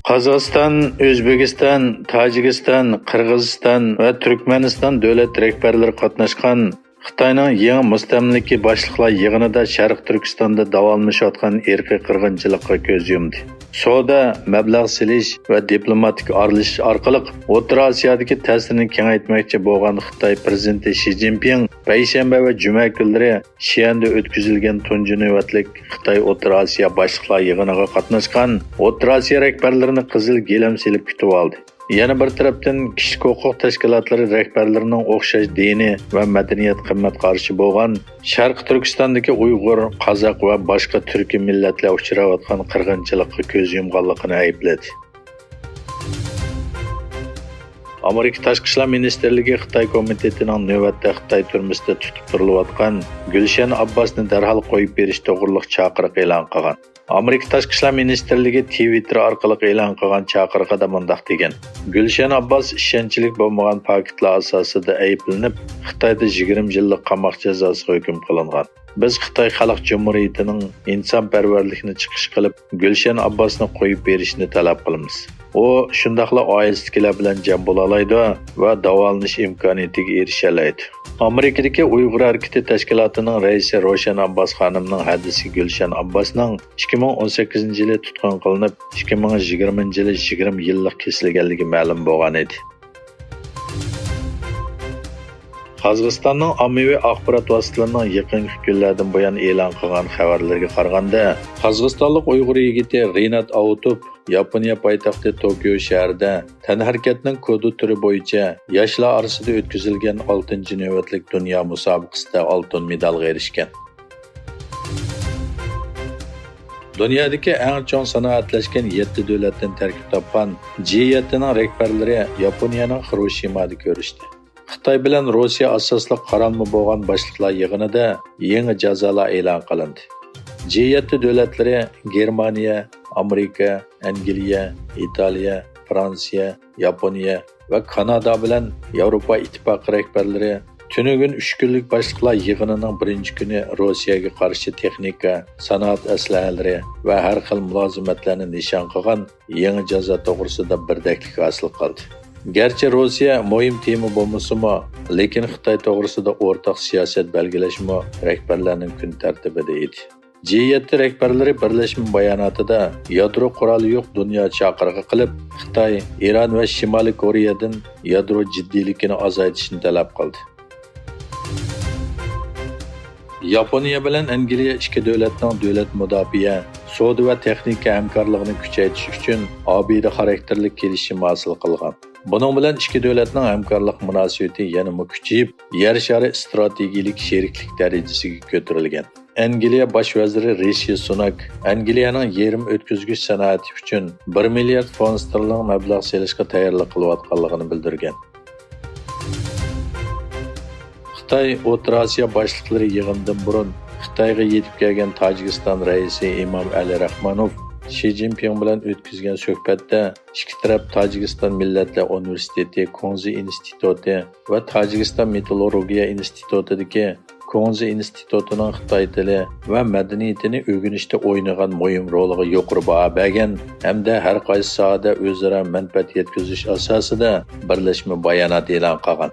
Qozog'iston, O'zbekiston, Tojikiston, Qirg'iziston va Turkmaniston davlat rahbarlari qatnashgan Xitoyning yangi mustamlika boshliqlar yig'inida Sharq Turkistonda davomlashayotgan irqiy qirg'inchilikqa ko'z yumdi. Savdo, mablag' silish va diplomatik aralashish orqali O'rta Osiyodagi ta'sirini kengaytmoqchi bo'lgan Xitoy prezidenti Shi Jinping payshanba va juma kunlari Xi'anda o'tkazilgan tunji navbatlik Xitoy O'rta Osiyo boshliqlar yig'iniga qatnashgan O'rta Osiyo rahbarlarini qizil gilam silib kutib oldi. Yana bir tarafdan kishilik huquq tashkilotlari rahbarlarining o'xshash dini va madaniyat qimmat qarshi bo'lgan Sharq Turkistondagi Uyg'ur, Qozoq va boshqa turkiy millatlar uchrayotgan qirg'inchilikqa ko'z yumganligini aybladi. Amerika Tashqi ishlar ministrligi Xitoy komitetining navbatda Xitoy turmusida tutib turilayotgan Gulshan Abbosni darhol qo'yib berish to'g'riliq chaqiriq e'lon qilgan. Amerika Tashqi ishlar ministrligi Twitter orqali e'lon qilgan chaqiriqda mundaq degan: Gulshan Abbos ishonchlik bo'lmagan faktlar asosida ayblanib, Xitoyda 20 yillik qamoq jazosiga hukm qilingan. Biz Xitoy Xalq Jumhuriyatining insonparvarlikni chiqish qilib, Gulshan Abbosni qo'yib berishni talab qilamiz. O shundaqla oilasidagilar bilan jam bo'la oladi va davolanish imkoniyatiga erisha oladi. Amerikadagi Uyg'ur harakati tashkilotining raisi Roshan Abbos xonimning hadisi Gulshan Abbosning 2018-yili tutqun qilinib, 2020-yili 20 yillik kesilganligi ma'lum bo'lgan edi. Qozog'istonning ommaviy axborot vositalarining yaqingi kunlardan buyon e'lon qilgan xabarlarga qaraganda, Qozog'istonlik Uyg'ur yigiti Rinat Avutov Yaponiya poytaxti Tokio shahrida tanharakatning kodi turi bo'yicha yoshlar orasida o'tkazilgan 6-navbatlik dunyo musobaqasida oltin medalga erishgan. Dunyodagi eng chong sanoatlashgan 7 davlatdan tarkib topgan G7ning rahbarlari Yaponiyaning Hiroshimada ko'rishdi. Xitoy bilan Rossiya asosli qaralma bo'lgan boshliqlar yig'inida yangi jazolar e'lon qilindi. G7 davlatlari Germaniya, Amerika, Angliya, Italiya, Fransiya, Yaponiya va Kanada bilan Yevropa ittifoqi rahbarlari tunugun 3 kunlik boshliqlar yig'inining birinchi kuni Rossiyaga qarshi texnika, sanoat aslahalari va har xil mulozimatlarni nishon qilgan yangi jazo to'g'risida birdaklik hosil qildi. Gerçi Rossiya muhim tema bo'lmasa-mu, lekin Xitoy to'g'risida o'rtaq siyosat belgilashmi rahbarlarning kun tartibida edi. G7 rahbarlari birlashma bayonotida yadro quroli yo'q dunyo chaqirig'i qilib, Xitoy, Iran va Shimoliy Koreyadan yadro jiddiyligini azaytishni talab qildi. Yaponiya bilan Angliya ikki davlatning davlat mudofaa, savdo va texnika hamkorligini kuchaytirish uchun obida xarakterli kelishim hosil qilgan. Bunun bilan ikki davlatning hamkorlik munosabati yanada kuchayib, yer shari strategik sheriklik darajasiga ko'tarilgan. Angliya bosh vaziri Rishi Sunak Angliyaning yerim o'tkazgich sanoati uchun 1 milliard fond sterling mablag' selishga tayyorlik qilayotganligini bildirgan. Xitoy O'rta Osiyo boshliqlari yig'inidan burun Xitoyga yetib kelgan Tojikiston raisi Imom Ali Rahmonov Shi Jinping bilan o'tkazgan suhbatda ikki taraf Tojikiston Millatlar Universiteti, Konzi instituti va Tojikiston Meteorologiya institutidagi Konzi institutining Xitoy tili va madaniyatini o'rganishda o'ynagan muhim roliga yuqori baho bergan hamda har qaysi sohada o'zaro manfaat yetkazish asosida birlashma bayonot e'lon qilgan.